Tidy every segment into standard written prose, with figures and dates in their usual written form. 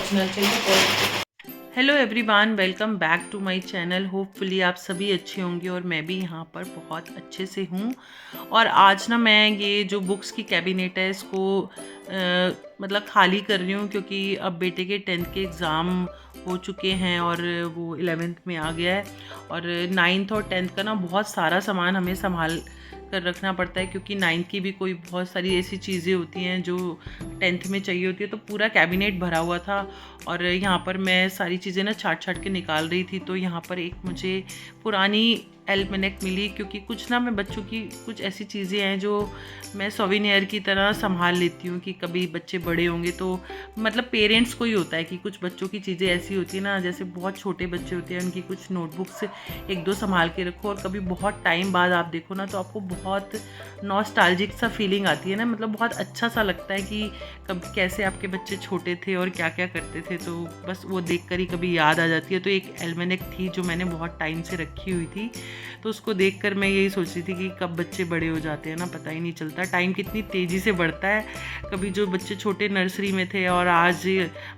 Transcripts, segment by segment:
पहुंचना चाहिए। Hello everyone, welcome back to my channel. Hopefully आप सभी अच्छे होंगे और मैं भी यहाँ पर बहुत अच्छे से हूँ। और आज ना मैं ये जो बुक्स की कैबिनेट है इसको मतलब खाली कर रही हूँ, क्योंकि अब बेटे के 10th के एग्ज़ाम हो चुके हैं और वो 11th में आ गया है। और 9th और 10th का ना बहुत सारा सामान हमें संभाल कर रखना पड़ता है, क्योंकि 9th की भी कोई बहुत सारी ऐसी चीज़ें होती हैं जो 10th में चाहिए होती है। तो पूरा कैबिनेट भरा हुआ था और यहाँ पर मैं सारी चीज़ें ना छाट छाट के निकाल रही थी। तो यहाँ पर एक मुझे पुरानी एल्मेनेक मिली, क्योंकि कुछ ना मैं बच्चों की कुछ ऐसी चीज़ें हैं जो मैं सोविनियर की तरह संभाल लेती हूँ कि कभी बच्चे बड़े होंगे तो मतलब पेरेंट्स को ही होता है कि कुछ बच्चों की चीज़ें ऐसी होती है ना, जैसे बहुत छोटे बच्चे होते हैं उनकी कुछ नोटबुक्स एक दो संभाल के रखो और कभी बहुत टाइम बाद आप देखो ना तो आपको बहुत नॉस्टैल्जिक सा फीलिंग आती है ना, मतलब बहुत अच्छा सा लगता है कि कब कैसे आपके बच्चे छोटे थे और क्या क्या करते थे। तो बस वो देख कर ही कभी याद आ जाती है। तो एक एल्मेनेक थी जो मैंने बहुत टाइम से रखी हुई थी, तो उसको देख कर मैं यही सोच रही थी कि कब बच्चे बड़े हो जाते हैं ना पता ही नहीं चलता, टाइम कितनी तेज़ी से बढ़ता है। कभी जो बच्चे छोटे नर्सरी में थे और आज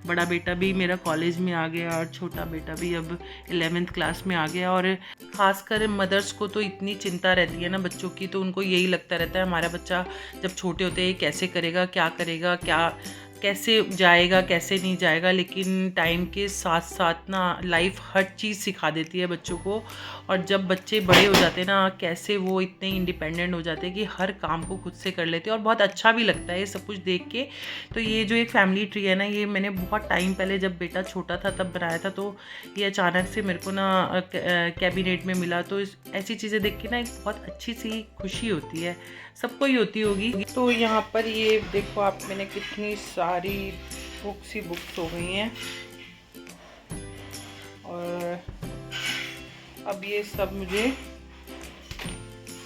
बड़ा बेटा भी मेरा कॉलेज में आ गया और छोटा बेटा भी अब 11th क्लास में आ गया। और ख़ासकर मदर्स को तो इतनी चिंता रहती है ना बच्चों की, तो उनको यही लगता रहता है हमारा बच्चा जब छोटे होते हैं कैसे करेगा, क्या कैसे जाएगा, कैसे नहीं जाएगा। लेकिन टाइम के साथ साथ ना लाइफ हर चीज़ सिखा देती है बच्चों को। और जब बच्चे बड़े हो जाते हैं ना कैसे वो इतने इंडिपेंडेंट हो जाते हैं कि हर काम को खुद से कर लेते हैं और बहुत अच्छा भी लगता है ये सब कुछ देख के। तो ये जो एक फैमिली ट्री है ना, ये मैंने बहुत टाइम पहले जब बेटा छोटा था तब बनाया था। तो ये अचानक से मेरे को ना कैबिनेट में मिला। तो ऐसी चीज़ें देख के ना एक बहुत अच्छी सी खुशी होती है, सबको ही होती होगी। तो यहाँ पर ये देखो आप, मैंने कितनी सारी बुक्स ही बुक्स हो गई हैं और अब ये सब मुझे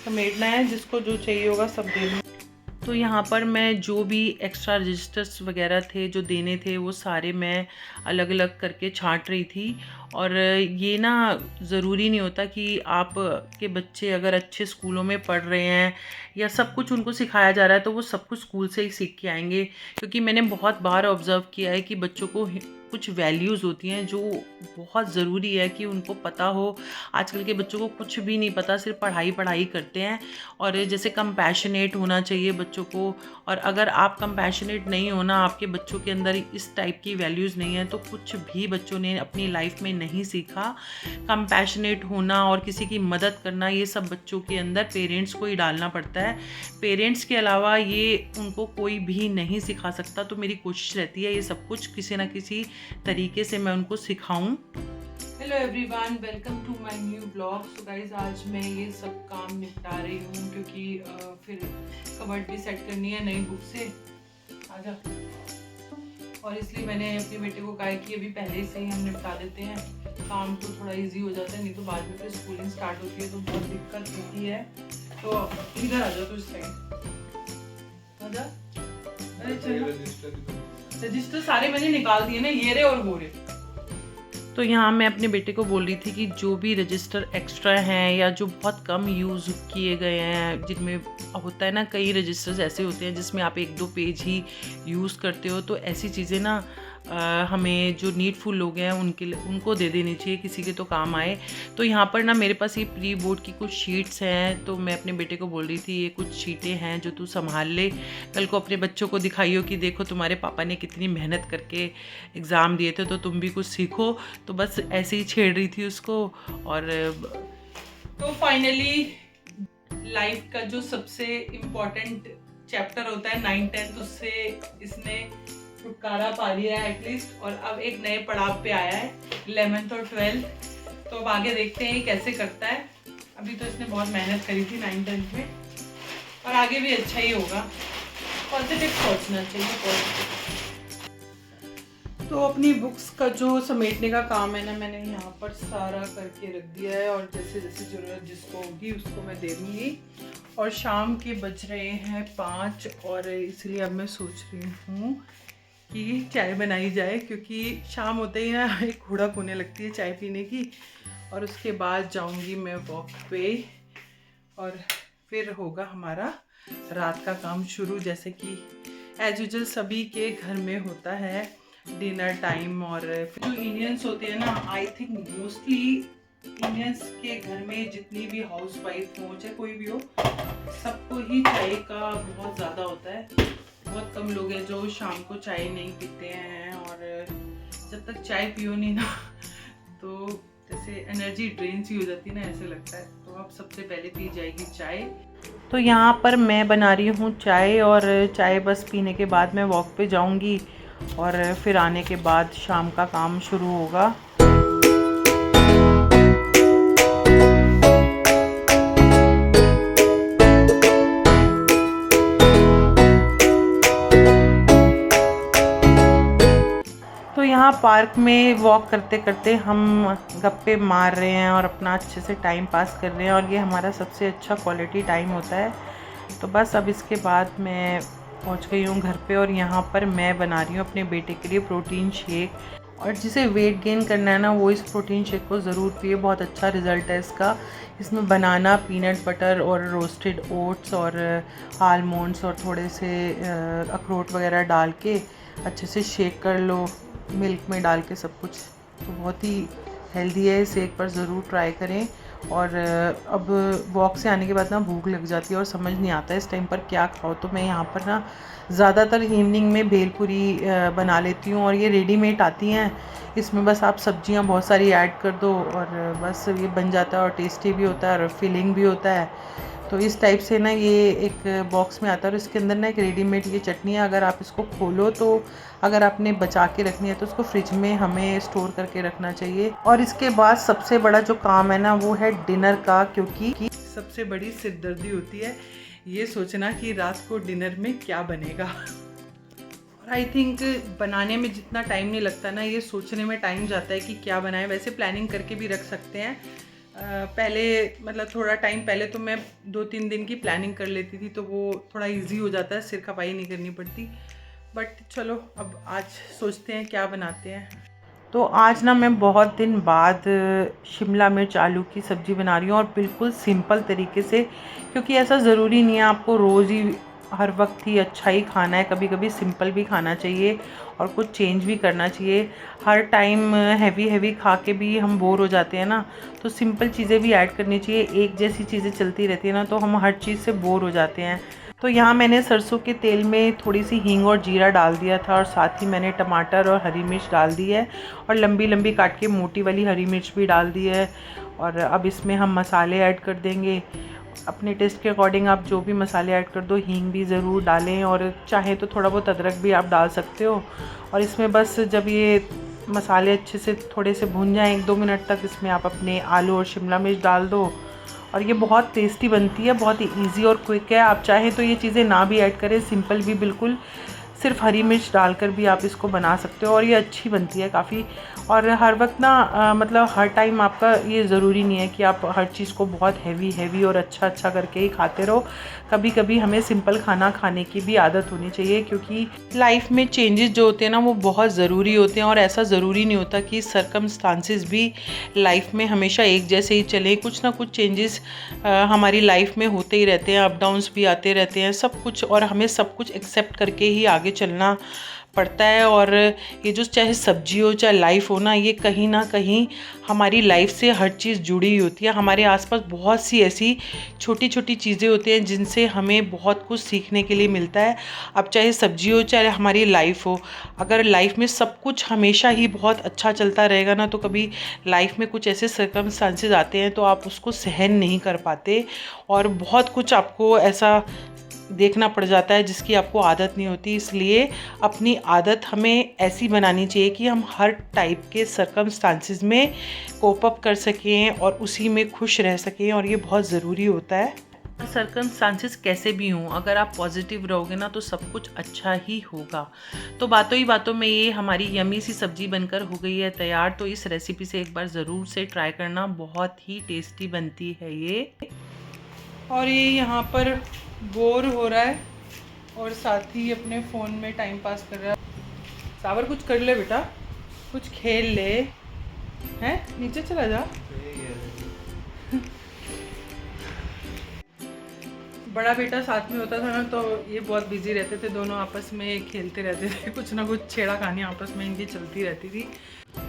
समेटना है, जिसको जो चाहिए होगा सब दे दूँ। तो यहाँ पर मैं जो भी एक्स्ट्रा रजिस्टर्स वगैरह थे जो देने थे वो सारे मैं अलग अलग करके छांट रही थी। और ये ना ज़रूरी नहीं होता कि आप के बच्चे अगर अच्छे स्कूलों में पढ़ रहे हैं या सब कुछ उनको सिखाया जा रहा है तो वो सब कुछ स्कूल से ही सीख के आएंगे। क्योंकि मैंने बहुत बार ऑब्ज़र्व किया है कि बच्चों को कुछ वैल्यूज़ होती हैं जो बहुत ज़रूरी है कि उनको पता हो। आजकल के बच्चों को कुछ भी नहीं पता, सिर्फ पढ़ाई पढ़ाई करते हैं। और जैसे कंपैशनेट होना चाहिए बच्चों को, और अगर आप कंपैशनेट नहीं हो ना, आपके बच्चों के अंदर इस टाइप की वैल्यूज़ नहीं है तो कुछ भी बच्चों ने अपनी लाइफ में नहीं सीखा। कंपैशनेट होना और किसी की मदद करना ये सब बच्चों के अंदर पेरेंट्स को ही डालना पड़ता है। पेरेंट्स के अलावा ये उनको कोई भी नहीं सिखा सकता। तो मेरी कोशिश रहती है ये सब कुछ किसी ना किसी तरीके से मैं उनको सिखाऊं। Hello everyone, welcome to my new blog. So guys आज मैं ये सब काम निपटा रही हूँ, क्योंकि फिर कबर्ड भी सेट करनी है नई बुक से आजा। और इसलिए मैंने अपने बेटे को कहा कि अभी पहले से ही हम निपटा देते हैं काम, तो थोड़ा इजी हो जाता है, नहीं तो बाद में फिर स्कूलिंग स्टार्ट होती है तो बहुत दिक्कत होती है। तो इधर आ जाओ, तो इस साइड आजा। अरे चलो, रजिस्टर सारे मैंने निकाल दिए ना, ये रे और वो रे। तो यहाँ मैं अपने बेटे को बोल रही थी कि जो भी रजिस्टर एक्स्ट्रा हैं या जो बहुत कम यूज़ किए गए हैं, जिनमें होता है ना कई रजिस्टर्स ऐसे होते हैं जिसमें आप एक दो पेज ही यूज़ करते हो, तो ऐसी चीज़ें ना हमें जो नीडफुल लोग हैं उनको दे देनी चाहिए, किसी के तो काम आए। तो यहाँ पर ना मेरे पास ये प्री बोर्ड की कुछ शीट्स हैं, तो मैं अपने बेटे को बोल रही थी ये कुछ शीटें हैं जो तू संभाल ले, कल को अपने बच्चों को दिखाइयो कि देखो तुम्हारे पापा ने कितनी मेहनत करके एग्ज़ाम दिए थे, तो तुम भी कुछ सीखो। तो बस ऐसे ही छेड़ रही थी उसको। और तो फाइनली लाइफ का जो सबसे इम्पोर्टेंट चैप्टर होता है 9th-10th, उससे इसने छुटकारा पा लिया है एटलीस्ट। और अब एक नए पड़ाव पे आया है 11th और 12th। तो अब आगे देखते हैं कैसे करता है। अभी तो इसने बहुत मेहनत करी थी 9th-10th में, और आगे भी अच्छा ही होगा। पॉजिटिव सोचना चाहिए, पॉजिटिव। तो अपनी बुक्स का जो समेटने का काम है ना, मैंने यहाँ पर सारा करके रख दिया है, और जैसे जैसे ज़रूरत जिसको होगी उसको मैं दे दूँगी। और शाम के बज रहे हैं 5, और इसलिए अब मैं सोच रही हूँ कि चाय बनाई जाए, क्योंकि शाम होते ही ना एक हुड़क होने लगती है चाय पीने की। और उसके बाद जाऊँगी मैं वॉक पे, और फिर होगा हमारा रात का काम शुरू, जैसे कि एज यूजुअल सभी के घर में होता है। Dinner time. और जो इंडियंस होते हैं ना, आई थिंक मोस्टली इंडियंस के घर में जितनी भी हाउस वाइफ हो चाहे कोई भी हो, सबको ही चाय का बहुत ज़्यादा होता है। बहुत कम लोग हैं जो शाम को चाय नहीं पीते हैं, और जब तक चाय पियो नहीं ना तो जैसे एनर्जी ड्रेन सी हो जाती है ना, ऐसे लगता है। तो अब सबसे पहले पी जाएगी चाय। तो यहाँ पर मैं बना रही हूँ चाय, और चाय बस पीने के बाद मैं वॉक पे जाऊँगी, और फिर आने के बाद शाम का काम शुरू होगा। तो यहाँ पार्क में वॉक करते करते हम गप्पे मार रहे हैं और अपना अच्छे से टाइम पास कर रहे हैं, और ये हमारा सबसे अच्छा क्वालिटी टाइम होता है। तो बस अब इसके बाद मैं पहुँच गई हूँ घर पे, और यहाँ पर मैं बना रही हूँ अपने बेटे के लिए प्रोटीन शेक। और जिसे वेट गेन करना है ना, वो इस प्रोटीन शेक को ज़रूर पिए, बहुत अच्छा रिज़ल्ट है इसका। इसमें बनाना, पीनट बटर और रोस्टेड ओट्स और आलमंड्स और थोड़े से अखरोट वगैरह डाल के अच्छे से शेक कर लो, मिल्क में डाल के सब कुछ। तो बहुत ही हेल्दी है, इसे एक बार ज़रूर ट्राई करें। और अब वॉक से आने के बाद ना भूख लग जाती है और समझ नहीं आता है इस टाइम पर क्या खाओ। तो मैं यहाँ पर ना ज़्यादातर इवनिंग में भेलपूरी बना लेती हूँ, और ये रेडीमेड आती हैं। इसमें बस आप सब्जियाँ बहुत सारी ऐड कर दो और बस ये बन जाता है, और टेस्टी भी होता है और फिलिंग भी होता है। तो इस टाइप से ना ये एक बॉक्स में आता है, और इसके अंदर ना एक रेडीमेड ये चटनी है। अगर आप इसको खोलो तो अगर आपने बचा के रखनी है तो उसको फ्रिज में हमें स्टोर करके रखना चाहिए। और इसके बाद सबसे बड़ा जो काम है ना, वो है डिनर का, क्योंकि सबसे बड़ी सिरदर्दी होती है ये सोचना कि रात को डिनर में क्या बनेगा। और आई थिंक बनाने में जितना टाइम नहीं लगता ना, ये सोचने में टाइम जाता है कि क्या बनाएं। वैसे प्लानिंग करके भी रख सकते हैं। पहले मतलब थोड़ा टाइम पहले तो मैं 2-3 दिन की प्लानिंग कर लेती थी, तो वो थोड़ा इजी हो जाता है, सिर खपाई नहीं करनी पड़ती। बट चलो अब आज सोचते हैं क्या बनाते हैं। तो आज ना मैं बहुत दिन बाद शिमला मिर्च आलू की सब्ज़ी बना रही हूँ, और बिल्कुल सिंपल तरीके से, क्योंकि ऐसा ज़रूरी नहीं है आपको रोज़ ही हर वक्त ही अच्छा ही खाना है। कभी कभी सिंपल भी खाना चाहिए और कुछ चेंज भी करना चाहिए। हर टाइम हैवी खा के भी हम बोर हो जाते हैं ना, तो सिंपल चीज़ें भी ऐड करनी चाहिए। एक जैसी चीज़ें चलती रहती है ना, तो हम हर चीज़ से बोर हो जाते हैं। तो यहाँ मैंने सरसों के तेल में थोड़ी सी हींग और जीरा डाल दिया था, और साथ ही मैंने टमाटर और हरी मिर्च डाल दी है, और लंबी लंबी काट के मोटी वाली हरी मिर्च भी डाल दी है। और अब इसमें हम मसाले ऐड कर देंगे अपने टेस्ट के अकॉर्डिंग। आप जो भी मसाले ऐड कर दो, हींग भी ज़रूर डालें, और चाहे तो थोड़ा बहुत अदरक भी आप डाल सकते हो। और इसमें बस जब ये मसाले अच्छे से थोड़े से भून जाएं 1-2 मिनट तक, इसमें आप अपने आलू और शिमला मिर्च डाल दो, और ये बहुत टेस्टी बनती है, बहुत ही इजी और क्विक है। आप चाहें तो ये चीज़ें ना भी ऐड करें, सिंपल भी बिल्कुल सिर्फ हरी मिर्च डालकर भी आप इसको बना सकते हो, और ये अच्छी बनती है काफ़ी। और हर वक्त ना मतलब हर टाइम आपका ये ज़रूरी नहीं है कि आप हर चीज़ को बहुत हैवी और अच्छा करके ही खाते रहो। कभी कभी हमें सिंपल खाना खाने की भी आदत होनी चाहिए, क्योंकि लाइफ में चेंजेस जो होते हैं ना, वो बहुत ज़रूरी होते हैं। और ऐसा ज़रूरी नहीं होता कि सरकमस्टांसेस भी लाइफ में हमेशा एक जैसे ही चले। कुछ ना कुछ चेंजेस हमारी लाइफ में होते ही रहते हैं, अप डाउन्स भी आते रहते हैं, सब कुछ। और हमें सब कुछ एक्सेप्ट करके ही आगे चलना पड़ता है। और ये जो चाहे सब्जी हो चाहे लाइफ हो ना, ये कहीं ना कहीं हमारी लाइफ से हर चीज़ जुड़ी होती है। हमारे आसपास बहुत सी ऐसी छोटी छोटी चीज़ें होती हैं जिनसे हमें बहुत कुछ सीखने के लिए मिलता है। अब चाहे सब्जी हो चाहे हमारी लाइफ हो, अगर लाइफ में सब कुछ हमेशा ही बहुत अच्छा चलता रहेगा ना, तो कभी लाइफ में कुछ ऐसे सर्कमस्टांसेस आते हैं तो आप उसको सहन नहीं कर पाते, और बहुत कुछ आपको ऐसा देखना पड़ जाता है जिसकी आपको आदत नहीं होती। इसलिए अपनी आदत हमें ऐसी बनानी चाहिए कि हम हर टाइप के सर्कमस्टांसेस में कोप अप कर सकें और उसी में खुश रह सकें, और ये बहुत ज़रूरी होता है। सर्कमस्टांसेस कैसे भी हों, अगर आप पॉजिटिव रहोगे ना, तो सब कुछ अच्छा ही होगा। तो बातों ही बातों में ये हमारी यमी सी सब्ज़ी बनकर हो गई है तैयार। तो इस रेसिपी से एक बार ज़रूर से ट्राई करना, बहुत ही टेस्टी बनती है ये। और ये यहाँ पर बोर हो रहा है और साथ ही अपने फ़ोन में टाइम पास कर रहा है। सावर कुछ कर ले बेटा, कुछ खेल ले, हैं नीचे चला जा। बड़ा बेटा साथ में होता था ना तो ये बहुत बिजी रहते थे, दोनों आपस में खेलते रहते थे, कुछ ना कुछ छेड़ाखानी आपस में इनकी चलती रहती थी।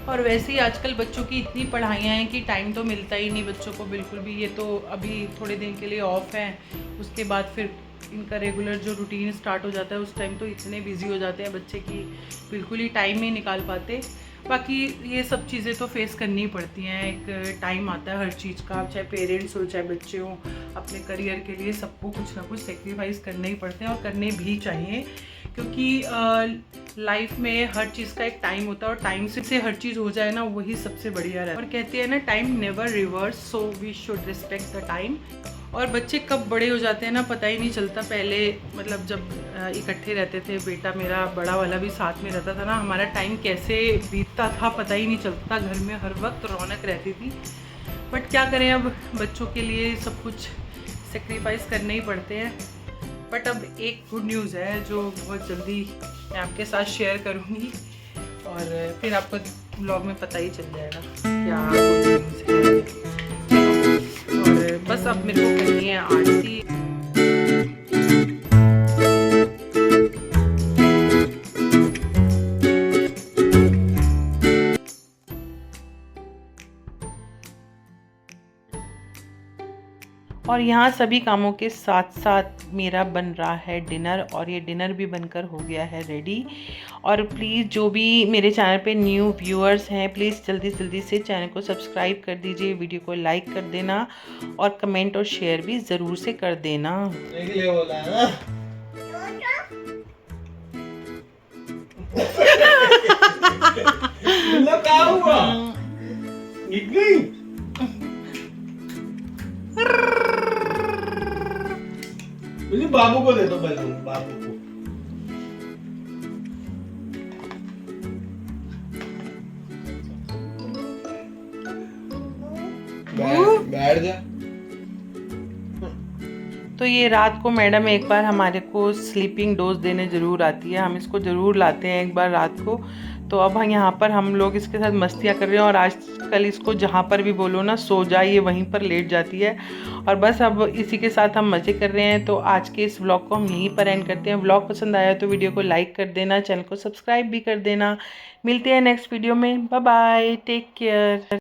और वैसे ही आजकल बच्चों की इतनी पढ़ाइयाँ हैं कि टाइम तो मिलता ही नहीं बच्चों को बिल्कुल भी। ये तो अभी थोड़े दिन के लिए ऑफ है, उसके बाद फिर इनका रेगुलर जो रूटीन स्टार्ट हो जाता है उस टाइम तो इतने बिजी हो जाते हैं बच्चे कि बिल्कुल ही टाइम नहीं निकाल पाते। बाकी ये सब चीज़ें तो फेस करनी ही पड़ती हैं, एक टाइम आता है हर चीज़ का, चाहे पेरेंट्स हो चाहे बच्चे हों, अपने करियर के लिए सबको कुछ ना कुछ सेक्रीफाइस करने ही पड़ते हैं और करने भी चाहिए, क्योंकि लाइफ में हर चीज़ का एक टाइम होता है और टाइम से हर चीज़ हो जाए ना वही सबसे बढ़िया है। और कहते हैं ना time never reverse, so we should respect the time. और बच्चे कब बड़े हो जाते हैं ना पता ही नहीं चलता। पहले मतलब जब इकट्ठे रहते थे, बेटा मेरा बड़ा वाला भी साथ में रहता था ना, हमारा टाइम कैसे बीतता था पता ही नहीं चलता, घर में हर वक्त रौनक रहती थी। बट क्या करें, अब बच्चों के लिए सब कुछ सेक्रीफाइस करने ही पड़ते हैं। बट अब एक गुड न्यूज़ है जो बहुत जल्दी मैं आपके साथ शेयर करूँगी और फिर आपको ब्लॉग में पता ही चल जाएगा क्या गुड न्यूज़ है। और बस अब मेरे को करनी है आरती। और यहाँ सभी कामों के साथ साथ मेरा बन रहा है डिनर, और ये डिनर भी बनकर हो गया है रेडी। और प्लीज़ जो भी मेरे चैनल पे न्यू व्यूअर्स हैं प्लीज़ जल्दी जल्दी से चैनल को सब्सक्राइब कर दीजिए, वीडियो को लाइक कर देना और कमेंट और शेयर भी ज़रूर से कर देना। क्या हुआ? गिर गई? मुझे बाबू को दे दो, बैलून बाबू को। बैठ जा। तो ये रात को मैडम एक बार हमारे को स्लीपिंग डोज देने ज़रूर आती है, हम इसको ज़रूर लाते हैं एक बार रात को। तो अब हम यहाँ पर हम लोग इसके साथ मस्तियाँ कर रहे हैं और आजकल इसको जहाँ पर भी बोलो ना सो जाए ये वहीं पर लेट जाती है। और बस अब इसी के साथ हम मज़े कर रहे हैं। तो आज के इस व्लॉग को हम यहीं पर एंड करते हैं। व्लॉग पसंद आया तो वीडियो को लाइक कर देना, चैनल को सब्सक्राइब भी कर देना। मिलते हैं नेक्स्ट वीडियो में। Bye bye, take care.